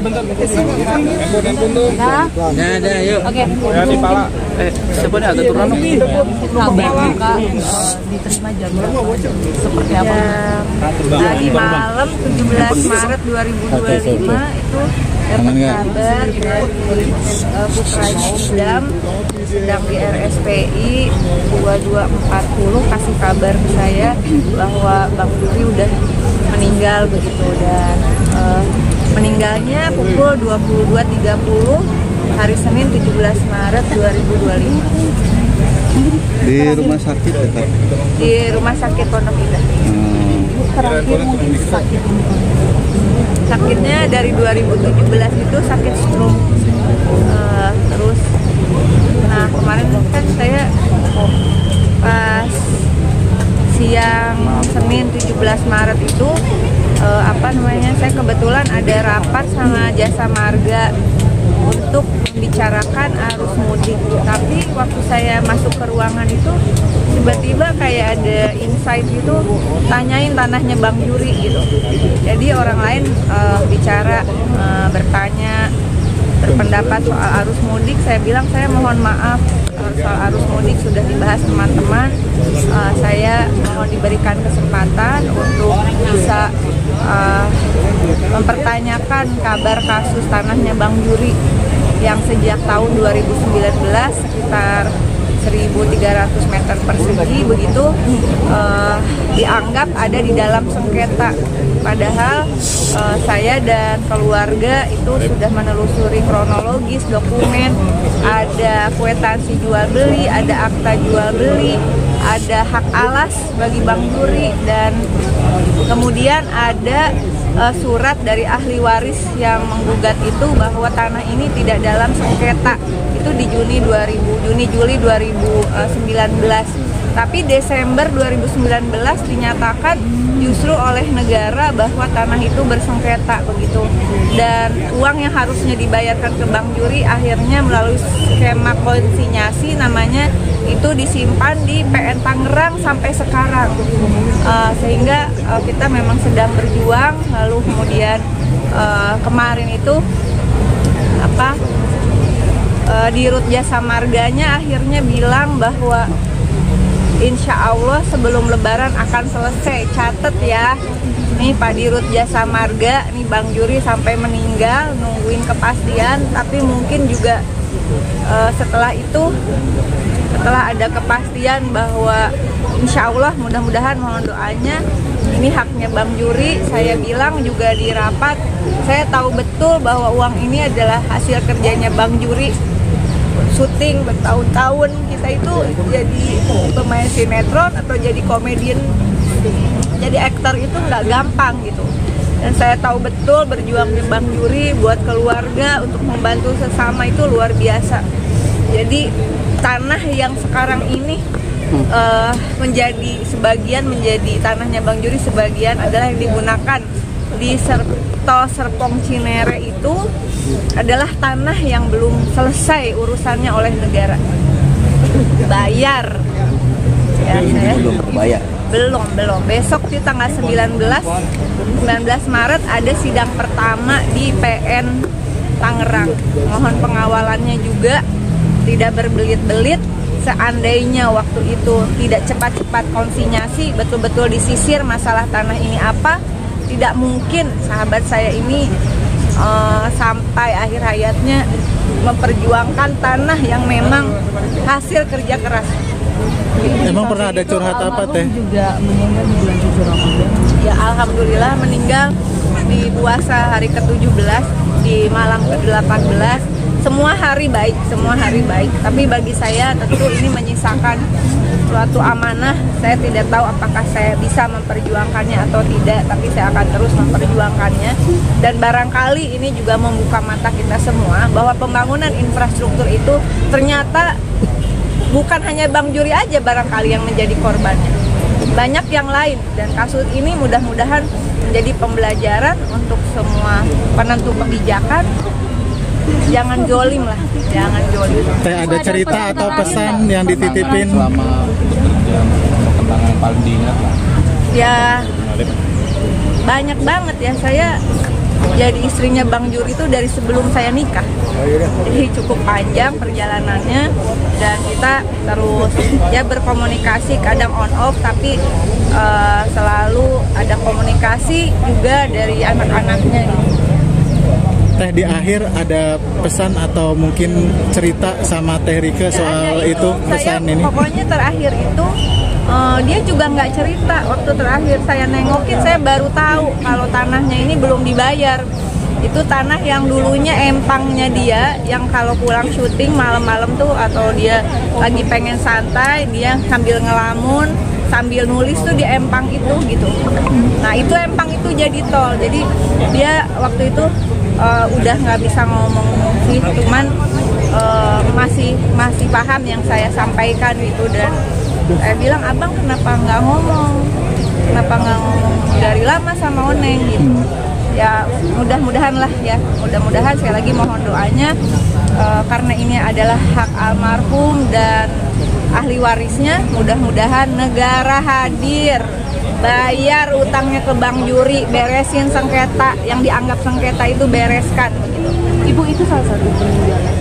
Bentar. Handphone tuh. Ada, yuk. Oke. Ya di pala. Coba nih agak turun nih. Kak, diterima jam seperti apa? Tadi malam 17 Maret 2025 itu dapat kabar dari putranya Idam sedang di RSPI 2240 kasih kabar ke saya bahwa Bang Juri udah meninggal begitu, dan meninggalnya pukul 22.30 hari Senin 17 Maret 2025 di rumah sakit ya, Kak? Di rumah sakit Pondok Indah. Terakhir mungkin sakit. Sakitnya dari 2017 itu sakit stroke. Terus nah kemarin kan saya pas siang Senin 17 Maret itu saya kebetulan ada rapat sama Jasa Marga untuk membicarakan arus mudik. Tapi waktu saya masuk ke ruangan itu tiba-tiba kayak ada insight gitu, tanyain tanahnya Bang Juri gitu. Jadi orang lain bicara, bertanya, berpendapat soal arus mudik. Saya bilang saya mohon maaf, soal arus mudik sudah dibahas teman-teman. Saya mohon diberikan kesempatan untuk bisa mempertanyakan kabar kasus tanahnya Bang Juri yang sejak tahun 2019 sekitar 1.300 meter persegi begitu dianggap ada di dalam sengketa. Padahal saya dan keluarga itu sudah menelusuri kronologis dokumen, ada kwitansi jual beli, ada akta jual beli, ada hak alas bagi Bang Juri, dan kemudian ada surat dari ahli waris yang menggugat itu bahwa tanah ini tidak dalam sengketa. Itu di Juli 2019. Tapi Desember 2019 dinyatakan justru oleh negara bahwa tanah itu bersengketa begitu. Dan uang yang harusnya dibayarkan ke Bang Juri akhirnya melalui skema konsinyasi namanya itu disimpan di PN Tangerang sampai sekarang. Sehingga kita memang sedang berjuang. Lalu kemudian kemarin itu di Rut Jasa Marganya akhirnya bilang bahwa insya Allah sebelum Lebaran akan selesai. Catet ya, nih Pak Dirut Jasa Marga, nih Bang Juri sampai meninggal nungguin kepastian. Tapi mungkin juga setelah itu, setelah ada kepastian bahwa insya Allah, mudah-mudahan, mohon doanya, ini haknya Bang Juri. Saya bilang juga di rapat, saya tahu betul bahwa uang ini adalah hasil kerjanya Bang Juri. Syuting bertahun-tahun, kita itu jadi pemain sinetron atau jadi komedian, jadi aktor itu nggak gampang gitu. Dan saya tahu betul berjuang di Bang Juri buat keluarga untuk membantu sesama itu luar biasa. Jadi tanah yang sekarang ini menjadi sebagian menjadi tanahnya Bang Juri, sebagian adalah yang digunakan di Tol Serpong Cinere itu adalah tanah yang belum selesai urusannya oleh negara. Bayar. Ya, saya belum terbayar. Belum. Besok di tanggal 19 Maret ada sidang pertama di PN Tangerang. Mohon pengawalannya juga tidak berbelit-belit. Seandainya waktu itu tidak cepat-cepat konsinyasi, betul-betul disisir masalah tanah ini apa, tidak mungkin sahabat saya ini sampai akhir hayatnya memperjuangkan tanah yang memang hasil kerja keras. Emang pernah ada curhat apa teh? Juga meninggal di bulan suci Ramadan. Ya alhamdulillah meninggal di puasa hari ke-17 di malam ke-18. Semua hari baik. Tapi bagi saya tentu ini menyisakan suatu amanah. Saya tidak tahu apakah saya bisa memperjuangkannya atau tidak, tapi saya akan terus memperjuangkannya. Dan barangkali ini juga membuka mata kita semua bahwa pembangunan infrastruktur itu ternyata bukan hanya Bang Juri aja barangkali yang menjadi korbannya. Banyak yang lain, dan kasus ini mudah-mudahan menjadi pembelajaran untuk semua penentu kebijakan jangan jolim lah, jangan jolim. Teh ada cerita atau pesan yang dititipin? Selama bekerja, perkembangan yang paling diingat lah. Ya banyak banget ya, saya jadi istrinya Bang Juri itu dari sebelum saya nikah. Jadi cukup panjang perjalanannya, dan kita terus ya berkomunikasi, kadang on off, tapi selalu ada komunikasi juga dari anak-anaknya gitu. Teh di akhir ada pesan atau mungkin cerita sama Teh Rika soal itu pesan saya, ini? Pokoknya terakhir itu dia juga nggak cerita. Waktu terakhir saya nengokin, saya baru tahu kalau tanahnya ini belum dibayar. Itu tanah yang dulunya empangnya dia, yang kalau pulang syuting malam-malam tuh atau dia lagi pengen santai, dia sambil ngelamun, sambil nulis tuh di empang itu gitu. Nah itu empang itu jadi tol. Jadi dia waktu itu udah nggak bisa ngomong sih, cuman masih paham yang saya sampaikan gitu. Dan saya bilang, abang kenapa nggak ngomong dari lama sama Oneng gitu. Ya mudah-mudahan lah ya, mudah-mudahan sekali lagi mohon doanya, karena ini adalah hak almarhum dan ahli warisnya, mudah-mudahan negara hadir, bayar utangnya ke Bang Juri, beresin sengketa yang dianggap sengketa itu, bereskan gitu. Ibu itu salah satu peninggalan